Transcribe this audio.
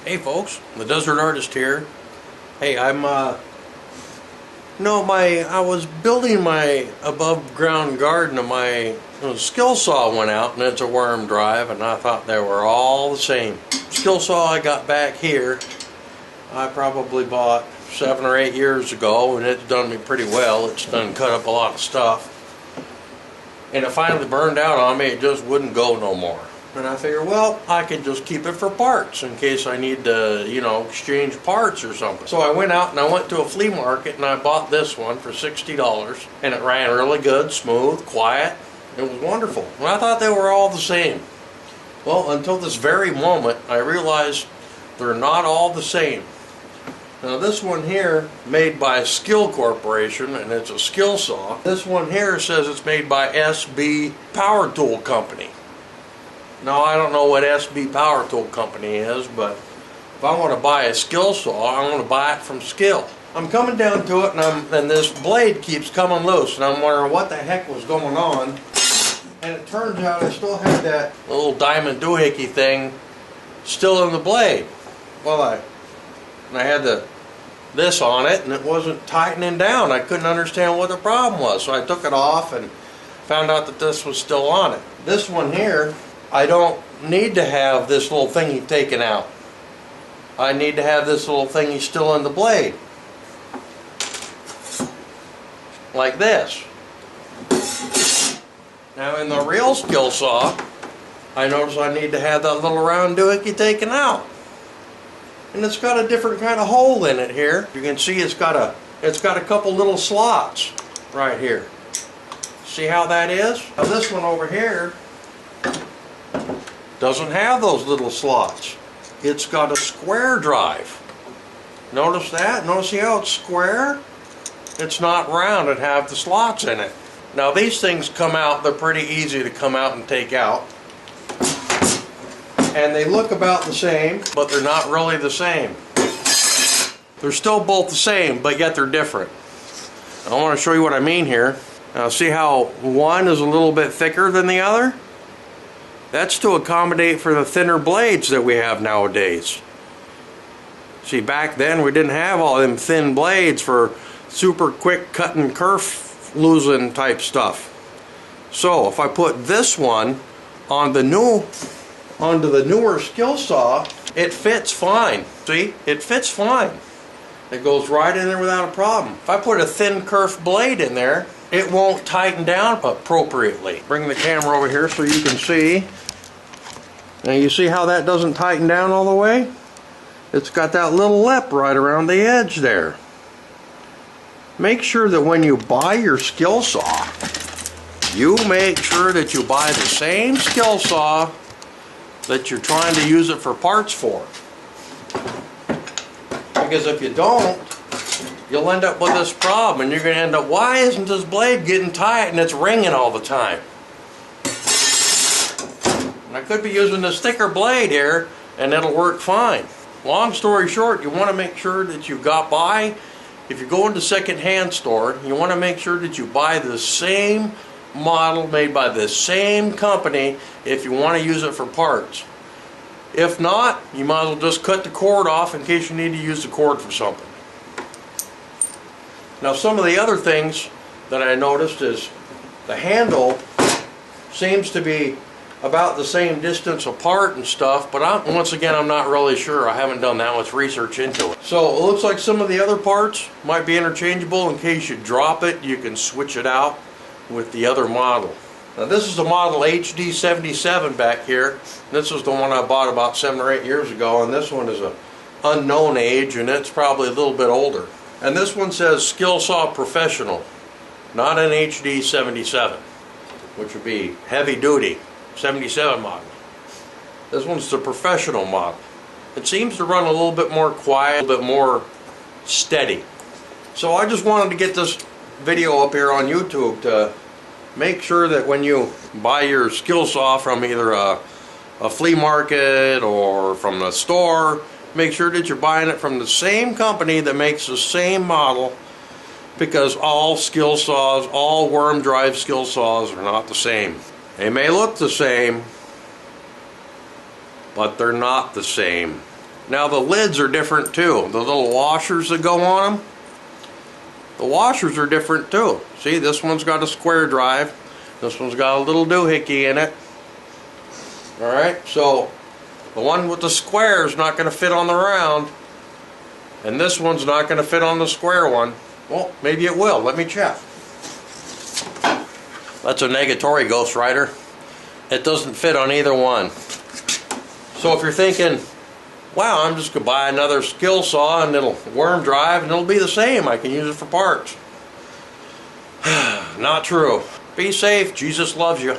Hey folks, the Desert Artist here. Hey, I was building my above ground garden and my SKILSAW went out and it's a worm drive and I thought they were all the same. SKILSAW I got back here, I probably bought 7 or 8 years ago, and it's done me pretty well. It's done cut up a lot of stuff. And it finally burned out on me, it just wouldn't go no more. And I figured, well, I can just keep it for parts in case I need to, exchange parts or something. So I went out and I went to a flea market and I bought this one for $60. And it ran really good, smooth, quiet. It was wonderful. And I thought they were all the same. Well, until this very moment, I realized they're not all the same. Now this one here, made by SKIL Corporation, and it's a SKILSAW. This one here says it's made by SB Power Tool Company. Now I don't know what SB Power Tool Company is, but if I want to buy a SKILSAW, I want to buy it from SKIL. I'm coming down to it, and this blade keeps coming loose, and I'm wondering what the heck was going on. And it turns out I still had that little diamond doohickey thing still in the blade. Well, I had this on it, and it wasn't tightening down. I couldn't understand what the problem was, so I took it off and found out that this was still on it. This one here, I don't need to have this little thingy taken out. I need to have this little thingy still in the blade. Like this. Now in the real SKILSAW, I notice I need to have that little round doohickey taken out. And it's got a different kind of hole in it here. You can see it's got a couple little slots right here. See how that is? Now this one over here doesn't have those little slots. It's got a square drive. Notice that? Notice how it's square? It's not round and have the slots in it. Now these things come out, they're pretty easy to come out and take out. And they look about the same, but they're not really the same. They're still both the same, but yet they're different. I want to show you what I mean here. Now see how one is a little bit thicker than the other? That's to accommodate for the thinner blades that we have nowadays. See, back then we didn't have all them thin blades for super quick cut and kerf losing type stuff. So if I put this one on onto the newer SKILSAW, it fits fine. See? It fits fine. It goes right in there without a problem. If I put a thin kerf blade in there, it won't tighten down appropriately. Bring the camera over here so you can see. Now you see how that doesn't tighten down all the way? It's got that little lip right around the edge there. Make sure that when you buy your SKILSAW, you make sure that you buy the same SKILSAW that you're trying to use it for parts for. Because if you don't, you'll end up with this problem and you're going to end up, why isn't this blade getting tight and it's ringing all the time? And I could be using this thicker blade here and it'll work fine. Long story short, you want to make sure that you if you go into a second-hand store, you want to make sure that you buy the same model made by the same company if you want to use it for parts. If not, you might as well just cut the cord off in case you need to use the cord for something. Now some of the other things that I noticed is the handle seems to be about the same distance apart and stuff, but once again I'm not really sure. I haven't done that much research into it. So it looks like some of the other parts might be interchangeable. In case you drop it, you can switch it out with the other model. Now this is the model HD77 back here. This is the one I bought about 7 or 8 years ago, and this one is an unknown age and it's probably a little bit older. And this one says SKILSAW Professional, not an HD77, which would be heavy duty 77 model. This one's the professional model. It seems to run a little bit more quiet, a little bit more steady. So I just wanted to get this video up here on YouTube to make sure that when you buy your SKILSAW from either a flea market or from the store, make sure that you're buying it from the same company that makes the same model, because all SKILSAWs, all worm drive SKILSAWs are not the same. They may look the same, but they're not the same. Now the lids are different too. The little washers that go on them, the washers are different too. See, this one's got a square drive. This one's got a little doohickey in it. Alright, so the one with the square is not going to fit on the round, and this one's not going to fit on the square one. Well, maybe it will. Let me check. That's a negatory, Ghost Rider. It doesn't fit on either one. So if you're thinking, wow, I'm just going to buy another SKILSAW and it'll worm drive and it'll be the same, I can use it for parts. Not true. Be safe. Jesus loves you.